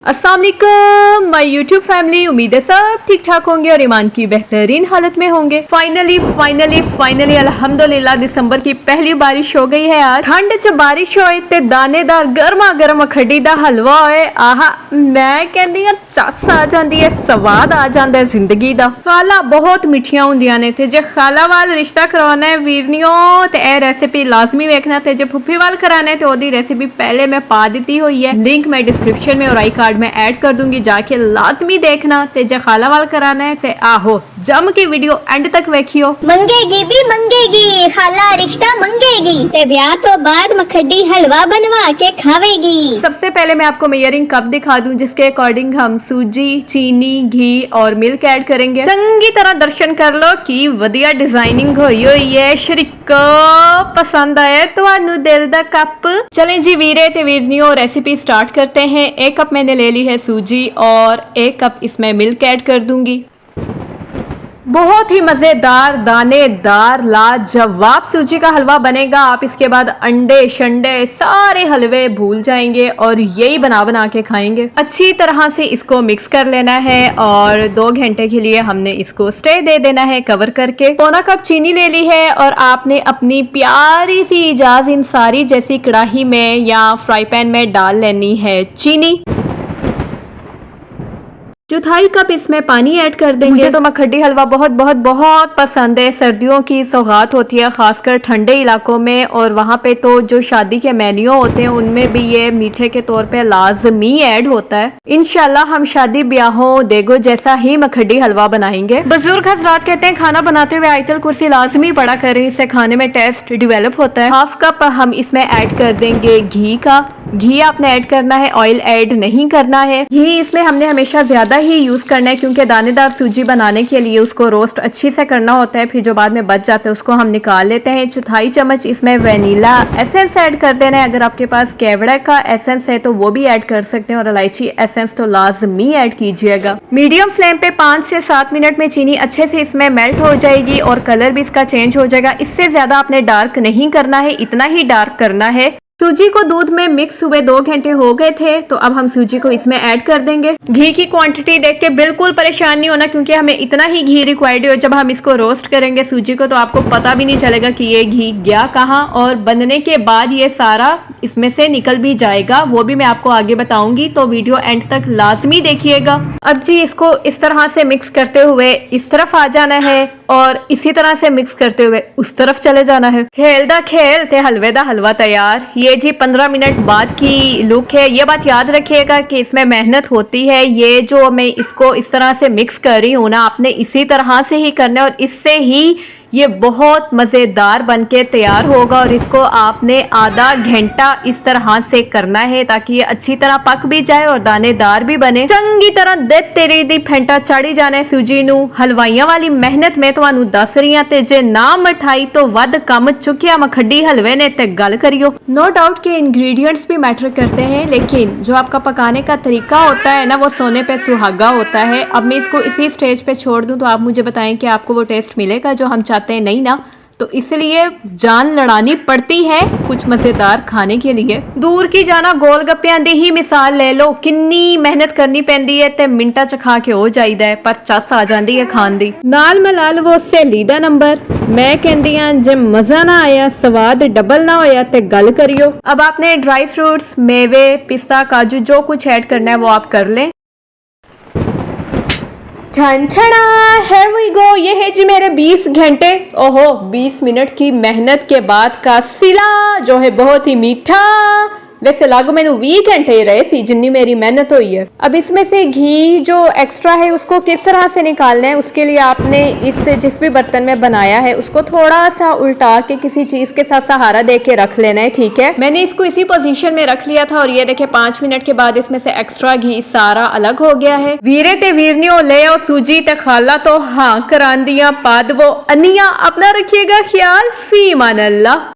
अस्सलाम वालेकुम my YouTube family. उम्मीद है सब ठीक ठाक होंगे और ईमान की बेहतरीन हालत में होंगे। फाइनली अल्हम्दुलिल्लाह दिसंबर की पहली बारिश हो गई है। आज ठंड च बारिश होए ते दानेदार गर्मा गर्म खड्डी दा हलवा होए, आहा मैं कहंदी हां चस आ जांदी है, स्वाद आ जांदा है जिंदगी दा। खाला बहुत मिठियां हुंदियां ने ते जे खाला वाल रिश्ता करवाना है वीरनियो ते ए रेसिपी लाजमी देखना ते जे फुफी वाल कराना है तो ओदी रेसिपी पहले मैं पा दी हुई है, लिंक मैं डिस्क्रिप्शन में और आई कार्ड में ऐड कर दूंगी, जाके लाजमी देखना। ते जे खाला वाल कराना है ते आहो जम की वीडियो एंड तक देखियो। मंगेगी भी मंगेगी, खाला रिश्ता मंगेगी ते ब्याह तो बाद मखड्डी हलवा बनवा के खावेगी। सबसे पहले मैं आपको मेजरिंग कप दिखा दूं जिसके अकॉर्डिंग हम सूजी, चीनी, घी और मिल्क ऐड करेंगे। चंगी तरह दर्शन कर लो कि वधिया डिजाइनिंग हुई है। शरीको पसंद आया तो दिल दा कप। चलें जी वीरे ते वीरनियो रेसिपी स्टार्ट करते हैं। 1 कप मैंने ले ली है सूजी और 1 कप इसमें मिल्क ऐड कर दूंगी। बहुत ही मज़ेदार दानेदार लाजवाब सूजी का हलवा बनेगा। आप इसके बाद अंडे शंडे सारे हलवे भूल जाएंगे और यही बना बना के खाएंगे। अच्छी तरह से इसको मिक्स कर लेना है और 2 घंटे के लिए हमने इसको स्टे दे देना है कवर करके। 1/4 कप चीनी ले ली है और आपने अपनी प्यारी सी इजाज़ इन सारी जैसी कढ़ाई में या फ्राई पैन में डाल लेनी है चीनी। 1/4 कप इसमें पानी ऐड कर देंगे। मुझे तो मखड्डी हलवा बहुत बहुत बहुत पसंद है। सर्दियों की सौगात होती है खासकर ठंडे इलाकों में, और वहाँ पे तो जो शादी के मेन्यू होते हैं उनमें भी ये मीठे के तौर पे लाजमी ऐड होता है। इंशाल्लाह हम शादी ब्याहों देगो जैसा ही मखड्डी हलवा बनाएंगे। बुजुर्ग हजरात कहते हैं खाना बनाते हुए आयतल कुर्सी लाजमी पढ़ा करें, इससे खाने में टेस्ट डेवलप होता है। 1/2 कप हम इसमें ऐड कर देंगे घी का। घी आपने ऐड करना है, ऑयल ऐड नहीं करना है। घी इसमें हमने हमेशा ज्यादा ही यूज करना है क्योंकि दानेदार सूजी बनाने के लिए उसको रोस्ट अच्छी से करना होता है, फिर जो बाद में बच जाता है उसको हम निकाल लेते हैं। 1/4 चम्मच इसमें वेनिला एसेंस ऐड कर देना है। अगर आपके पास केवड़ा का एसेंस है तो वो भी ऐड कर सकते हैं, और इलायची एसेंस तो लाजमी ऐड कीजिएगा। मीडियम फ्लेम पे 5 से 7 मिनट में चीनी अच्छे से इसमें मेल्ट हो जाएगी और कलर भी इसका चेंज हो जाएगा। इससे ज्यादा आपने डार्क नहीं करना है, इतना ही डार्क करना है। सूजी को दूध में मिक्स हुए 2 घंटे हो गए थे, तो अब हम सूजी को इसमें ऐड कर देंगे। घी की क्वांटिटी देख के बिल्कुल परेशान नहीं होना क्योंकि हमें इतना ही घी रिक्वायर्ड है। जब हम इसको रोस्ट करेंगे सूजी को तो आपको पता भी नहीं चलेगा कि ये घी गया कहाँ, और बनने के बाद ये सारा इसमें से निकल भी जाएगा, वो भी मैं आपको आगे बताऊंगी, तो वीडियो एंड तक लाजमी देखिएगा। अब जी इसको इस तरह से मिक्स करते हुए इस तरफ आ जाना है और इसी तरह से मिक्स करते हुए उस तरफ चले जाना है। खेल दा खेल ते हलवे दा हलवा तैयार। ये जी 15 मिनट बाद की लुक है। ये बात याद रखिएगा कि इसमें मेहनत होती है। ये जो मैं इसको इस तरह से मिक्स कर रही हूँ ना, आपने इसी तरह से ही करना है और इससे ही ये बहुत मज़ेदार बनके तैयार होगा। और इसको आपने आधा घंटा इस तरह से करना है ताकि ये अच्छी तरह पक भी जाए और दानेदार भी बने। चंगी तरह दे तेरी दी फेंटा चाड़ी जाना है सूजी नू। हलवाइयां वाली मेहनत मैं तुहानू दस रही हां, ते जे ना मिठाई तो वध कम चुकिया मखड्डी हलवे ने ते गल करियो। नो डाउट के इंग्रेडिएंट्स भी मैटर करते हैं, लेकिन जो आपका पकाने का तरीका होता है ना वो सोने पे सुहागा होता है। अब मैं इसको इसी स्टेज पे छोड़ दूं तो आप मुझे बताएं कि आपको वो टेस्ट मिलेगा जो हम चाहते हैं, नहीं ना? तो इसलिए जान लड़ानी पड़ती है कुछ मजेदार खाने के लिए। दूर की जाना गोलगप्पियां दी ही मिसाल ले लो, किन्नी मेहनत करनी पैंदी है ते मिंटा च खा के हो जाइदा है, पर चस आ जाती है खान दी। नाल मलाल वो सहेली दा नंबर। मैं कहंदी हां जे मजा ना आया स्वाद डबल ना होया ते गल करियो। अब आपने ड्राई फ्रूट्स, मेवे, पिस्ता, काजू जो कुछ ऐड करना है वो आप कर लें। here we go। ये है जी मेरे 20 घंटे, ओहो 20 मिनट की मेहनत के बाद का सिला जो है बहुत ही मीठा। वैसे लागू मैंने 20 घंटे ही रहे सी जितनी मेरी मेहनत हुई है। अब इसमें से घी जो एक्स्ट्रा है उसको किस तरह से निकालना है, उसके लिए आपने इस जिस भी बर्तन में बनाया है उसको थोड़ा सा उल्टा के किसी चीज के साथ सहारा दे के रख लेना है, ठीक है। मैंने इसको इसी पोजीशन में रख लिया था और ये देखे 5 मिनट के बाद इसमें से एक्स्ट्रा घी सारा अलग हो गया है। वीरे ते वीरनियो ले आओ सूजी ते खाला तो हाँ करान दिया पाद वो अनिया। अपना रखिएगा ख्याल। फी मान अल्लाह।